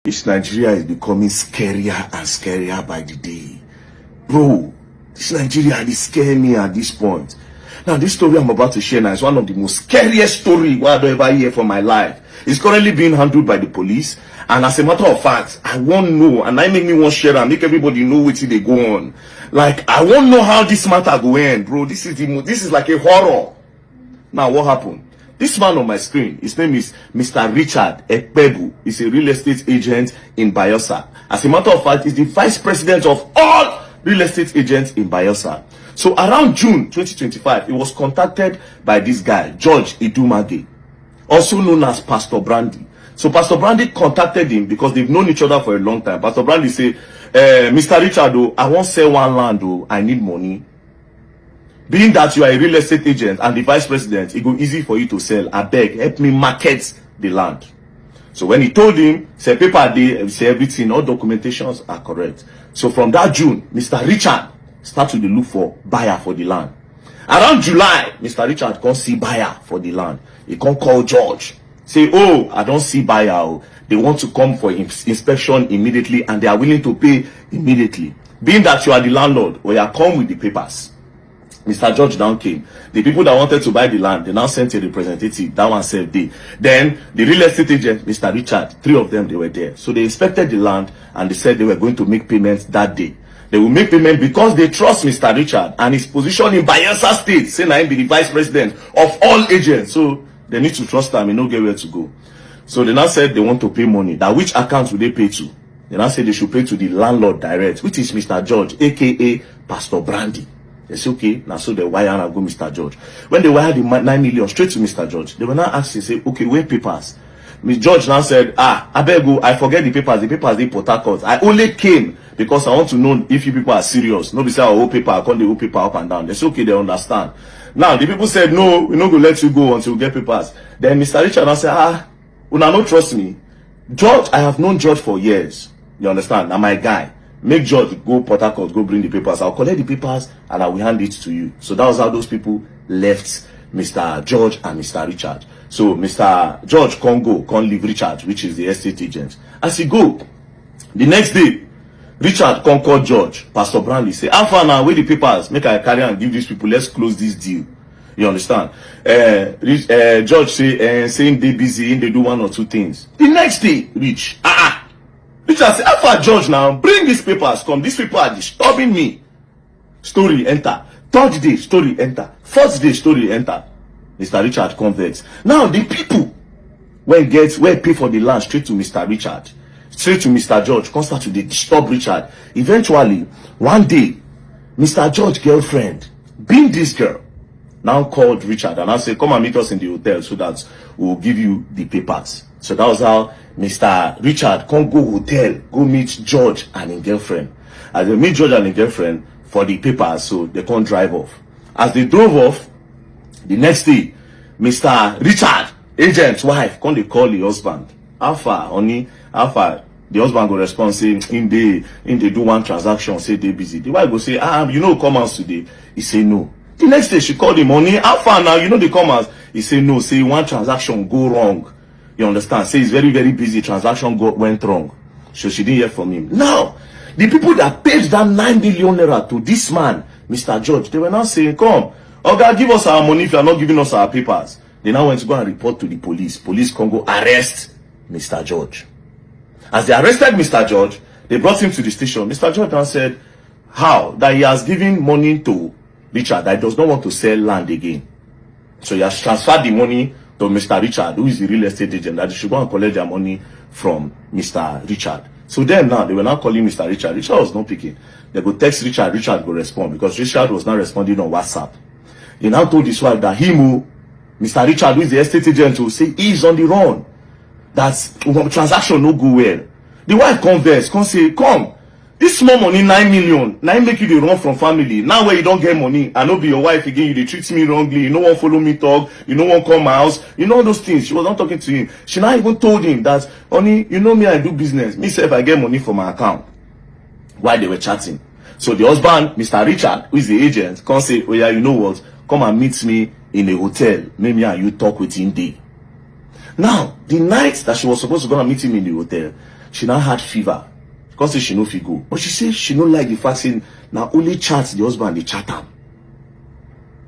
This Nigeria is becoming scarier and scarier by the day. Bro, this Nigeria is scaring me at this point. Now, this story I'm about to share now is one of the most scariest stories I've ever heard from my life. It's currently being handled by the police. And as a matter of fact, I won't know. And I make me want to share and make everybody know what they go on. Like, I won't know how this matter go end, bro. This is like a horror. Now, what happened? This man on my screen, his name is Mr. Richard Ekpebu. He's a real estate agent in Bayelsa. As a matter of fact, he's the vice president of all real estate agents in Bayelsa. So around June 2025, he was contacted by this guy, George Idumage, also known as Pastor Brandy. So Pastor Brandy contacted him because they've known each other for a long time. Pastor Brandy said, Mr. Richard, I won't sell one land, I need money. Being that you are a real estate agent and the vice president, it go easy for you to sell. I beg, help me market the land. So when he told him, say paper day, say everything, all documentations are correct. So from that June, Mr. Richard started to look for buyer for the land. Around July, Mr. Richard can't see buyer for the land. He can't call George. Say, oh, I don't see buyer. They want to come for inspection immediately and they are willing to pay immediately. Being that you are the landlord, or you are come with the papers. Mr. George down came. The people that wanted to buy the land, they now sent a representative. That one said they. Then the real estate agent, Mr. Richard, 3 of them, they were there. So they inspected the land and they said they were going to make payments that day. They will make payment because they trust Mr. Richard and his position in Bayelsa State, saying I be the vice president of all agents. So they need to trust him and not get where to go. So they now said they want to pay money. That which account will they pay to? They now said they should pay to the landlord direct, which is Mr. George, aka Pastor Brandy. They say, okay, now so they wire and go Mr. George. When they wired the 9 million straight to Mr. George, they were now asking, say, okay, where papers? Mr. George now said, I beg you, I forget the papers they Port Harcourt. I only came because I want to know if you people are serious. Nobody say, oh, paper, I call the whole paper up and down. They say, okay, they understand. Now, the people said, no, we're not going to let you go until we get papers. Then Mr. Richard now said, una don't trust me. George, I have known George for years. You understand? Now, my guy. Make George go Port Harcourt, go bring the papers. I'll collect the papers and I will hand it to you. So that was how those people left Mr. George and Mr. Richard. So Mr. George can't leave Richard, which is the estate agent. As he go, the next day, Richard can't call George. Pastor Brandy say, how far now, where the papers? Make I carry and give these people, let's close this deal. You understand? George say, saying they busy, they do 1 or 2 things. The next day, Richard said, how far George now? Bring these papers, come. These people are disturbing me. Story enter. 3rd day, story enter. 4th day, story enter. Mr. Richard converts. Now the people where pay for the land straight to Mr. Richard, straight to Mr. George, come start to disturb Richard. Eventually, one day, Mr. George's girlfriend, being this girl, now called Richard and I said, come and meet us in the hotel so that we'll give you the papers. So that was how Mr. Richard can't go hotel, go meet George and his girlfriend. As they meet George and his girlfriend for the papers, so they can't drive off. As they drove off, the next day, Mr. Richard, agent's wife, can't they call the husband? How far, honey? How far? The husband go respond, say, in they do one transaction, say they busy. The wife go say, come out today. He say no. The next day, she called him, honey, how far now? They come out. He say no, say one transaction go wrong. You understand? Say he's very, very busy. Transaction went wrong. So she didn't hear from him. Now, the people that paid that 9 million naira to this man, Mr. George, they were now saying, come, okay, give us our money if you are not giving us our papers. They now went to go and report to the police. Police can go arrest Mr. George. As they arrested Mr. George, they brought him to the station. Mr. George now said, how? That he has given money to Richard, that he does not want to sell land again. So he has transferred the money to Mr. Richard, who is the real estate agent, that they should go and collect their money from Mr. Richard. So then now, they were now calling Mr. Richard. Richard was not picking. They go text Richard, Richard go respond, because Richard was not responding on WhatsApp. He now told his wife that Mr. Richard, who is the estate agent, will say he is on the run. That transaction no go well. The wife converse, come say, come, this small money, 9 million, now make you the run from family. Now where you don't get money, I know be your wife again, they treat me wrongly, you no one follow me talk, you no one come my house, all those things. She was not talking to him. She now even told him that, honey, me, I do business. Me say if I get money from my account. While they were chatting. So the husband, Mr. Richard, who is the agent, can say, oh yeah, you know what, come and meet me in a hotel. Maybe and you talk with him there. Now, the night that she was supposed to go and meet him in the hotel, she now had fever. Because say she no fit go. But she say she no like the fact saying now only chat the husband, they chat am.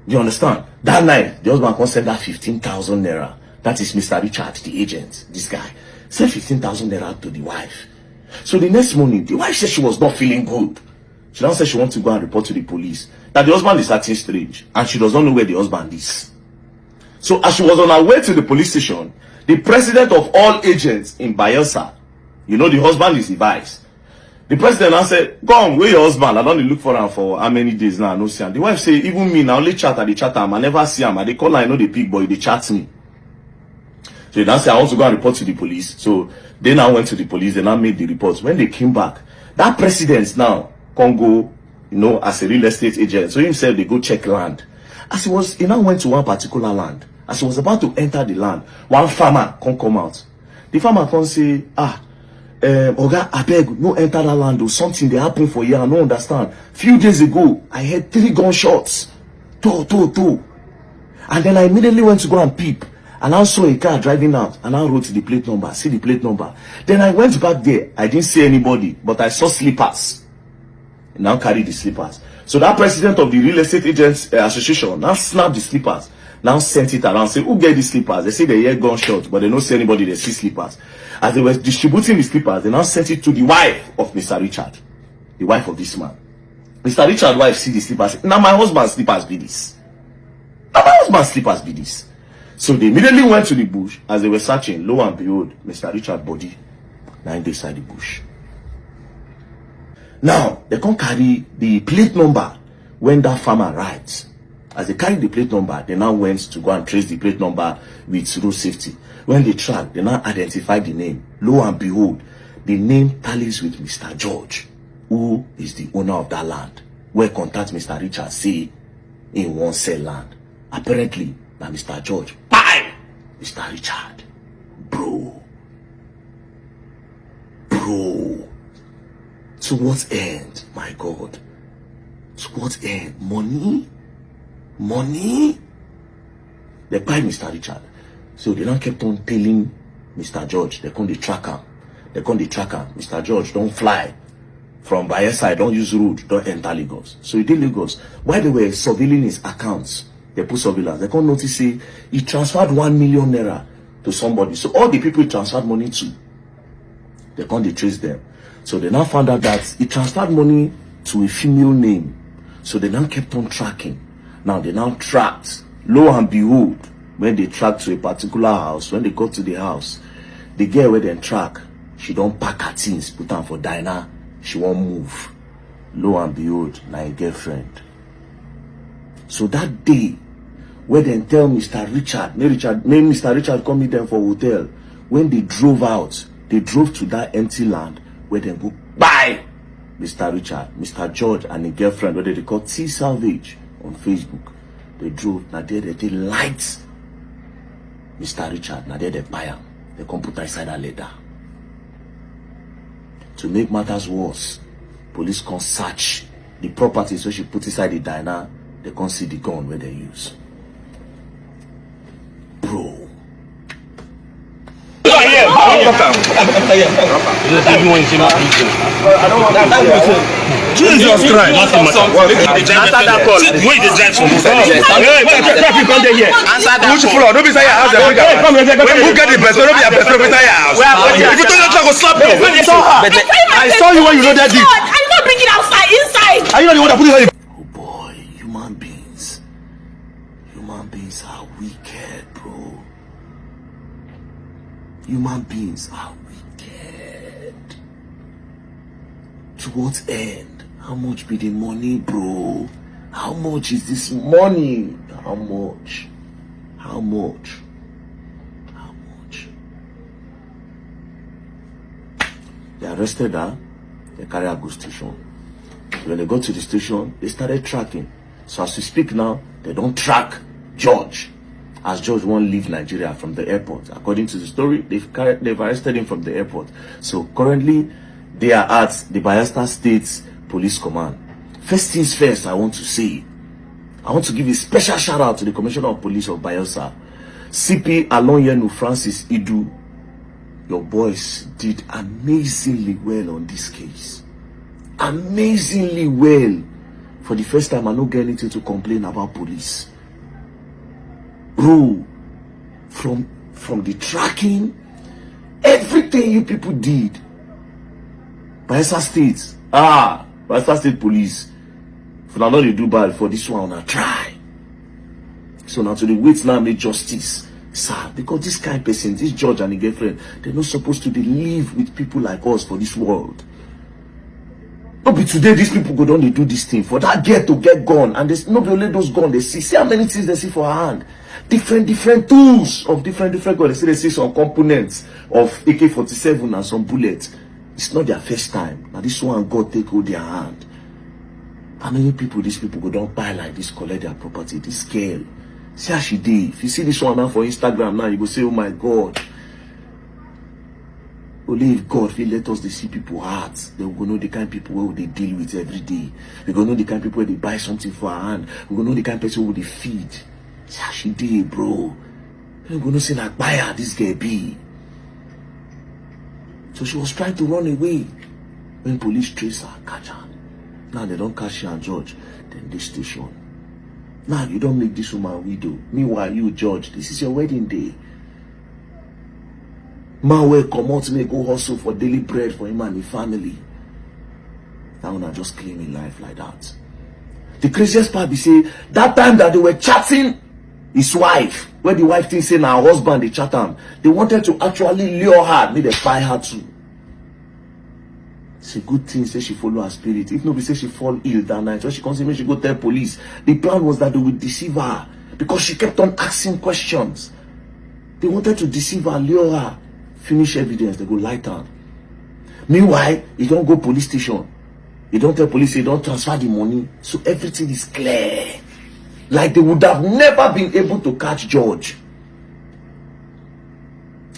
You understand? That night, the husband can send her 15,000 naira. That is Mr. Richard, the agent, this guy. Send 15,000 naira to the wife. So the next morning, the wife said she was not feeling good. She now said she wants to go and report to the police that the husband is acting strange and she does not know where the husband is. So as she was on her way to the police station, the president of all agents in Bayelsa, you know the husband is the vice. The president now said, "Go on, where your husband? I don't look for him for how many days now? I no see him." The wife say, "Even me, now only chat at the chat him. I never see him. I they call, I know the pig boy, they chat me." So they now say, "I want to go and report to the police." So they now went to the police. They now made the reports. When they came back, that president now can go, you know, as a real estate agent. So himself they go check land. As he now went to one particular land. As he was about to enter the land, one farmer can come out. The farmer can say, "Oga, abeg, no enter that land or something they happen for you. I don't understand. Few days ago, I heard 3 gunshots. Two. And then I immediately went to go and peep. And I saw a car driving out. And I wrote the plate number. See the plate number. Then I went back there. I didn't see anybody. But I saw slippers. And now carry the slippers. So that president of the real estate agents association now snapped the slippers. Now sent it around. Say, who get the slippers? They say they hear gunshots. But they don't see anybody. They see slippers. As they were distributing the slippers, they now sent it to the wife of Mr. Richard, the wife of this man. Mr. Richard's wife see the slippers. Now my husband's slippers be this. Now my husband's slippers be this. So they immediately went to the bush. As they were searching, lo and behold, Mr. Richard's body lying inside the bush. Now they can't carry the plate number when that farmer rides. As they carried the plate number, they now went to go and trace the plate number with road safety. When they tracked, they now identified the name. Lo and behold, the name tallies with Mr. George, who is the owner of that land. Where contact Mr. Richard say in one sell land. Apparently, now Mr. George, bye! Mr. Richard, bro. To what end, my God? To what end? Money? They buy Mr. Richard. So they now kept on telling Mr. George, they come the tracker. Mr. George, don't fly from Bayelsa, don't use road, don't enter Lagos. So he did Lagos. While they were surveilling his accounts, they put surveillance. They can't notice say he transferred 1 million naira to somebody. So all the people he transferred money to, they can't trace them. So they now found out that he transferred money to a female name. So they now kept on tracking. Now they now tracked. Lo and behold, when they tracked to a particular house, when they got to the house, the girl where they track, she don't pack her things, put them for diner, she won't move. Lo and behold, my girlfriend. So that day, when they tell Mr. Richard come meet them for hotel. When they drove out, they drove to that empty land where they go buy Mr. Richard, Mr. George and a girlfriend, where they call T Salvage on Facebook. They drove, now there they light Mr. Richard, now there they buy him. They come put inside a leather. To make matters worse, police can search the property, so she put inside the diner. They can't see the gun where they use. Bro. Jesus Christ! Answer that call. Wait, the drive from traffic come here. Answer that call. Don't be saying house. Who get the best? Don't be a best over your house. If you don't talk, I'll slap you. I saw you when you know that deep. I'm not bringing outside, inside. Are you not the one that put it on? Oh boy, human beings are wicked, bro. Human beings are wicked. To what end? How much be the money, bro? How much is this money? How much? They arrested her. They carry her to station. When they got to the station, they started tracking. So as we speak now, they don't track George. As George won't leave Nigeria from the airport. According to the story, they've arrested him from the airport. So currently, they are at the Bayelsa State Police Command. First things first, I want to give a special shout out to the Commissioner of Police of Bayelsa, CP Alonyenu Francis Idu. your boys did amazingly well on this case. Amazingly well. For the first time, I don't get anything to complain about police. Bro, from the tracking, everything you people did. Bayelsa State, Bayelsa State Police. If I know they do bad for this one, I try. So now to the wait now make justice, sir. Because this kind of person, this judge and the girlfriend, they're not supposed to live with people like us for this world. Not be today these people go down, they do this thing for that girl to get gone, and there's not only those guns they see how many things they see for her hand, different tools of different guns. They see some components of AK-47 and some bullets. It's not their first time. Now this one God take hold their hand. How many people these people go down buy like this, collect their property? This girl, see how she did. If you see this one now for Instagram now, you go say, oh my God. Only if God will let us they see people hearts, they will know the kind of people who they deal with every day. We will know the kind of people where they buy something for her hand. We will know the kind of person who they feed. See how she did, bro. We will know say like buyer this girl be. So she was trying to run away when police trace her, catch her. Now they don't catch her and judge. Then they station. Now you don't make this woman widow. Meanwhile, you judge. This is your wedding day. Man will come out to me go hustle for daily bread for him and his family. That one are just claiming life like that. The craziest part be say that time that they were chatting his wife, where the wife thinks say now her husband they chat him, they wanted to actually lure her, make them buy her too. It's a good thing, say she follow her spirit. If nobody say she fall ill that night, when she comes in, she go tell police. The plan was that they would deceive her because she kept on asking questions. They wanted to deceive her, lure her. Finish evidence, they go light her. Meanwhile, you don't go police station. You don't tell police, you don't transfer the money. So everything is clear. Like they would have never been able to catch George.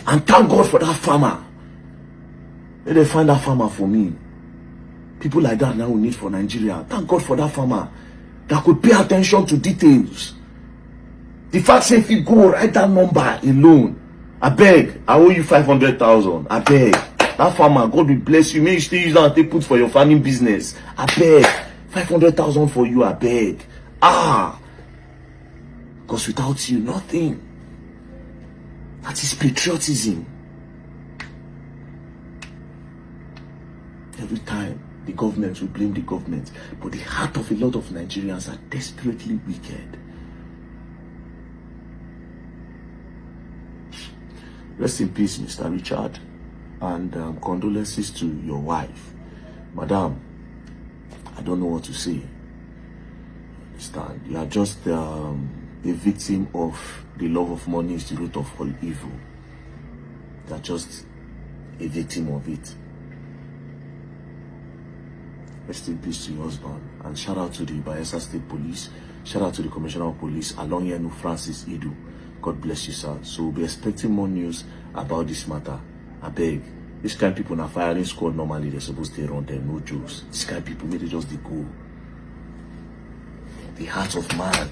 And thank God for that farmer. Let them find that farmer for me. People like that now we need for Nigeria. Thank God for that farmer that could pay attention to details. The fact say if you go write that number alone, I beg, I owe you 500,000. I beg. That farmer, God will bless you. May you still use that and put for your farming business. I beg. 500,000 for you, I beg. Because without you, nothing. That is patriotism. Every time, the government will blame the government. But the heart of a lot of Nigerians are desperately wicked. Rest in peace, Mr. Richard, and condolences to your wife. Madam, I don't know what to say. Understand? You are just a victim of the love of money is the root of all evil. You are just a victim of it. Rest in peace to your husband. And shout out to the Bayelsa State Police. Shout out to the Commissioner of Police, Alonyenu Francis Idu. God bless you, sir. So we'll be expecting more news about this matter. I beg. This kind of people in a firing squad normally they're supposed to run them, no jokes. This kind of people, maybe they just go. The heart of man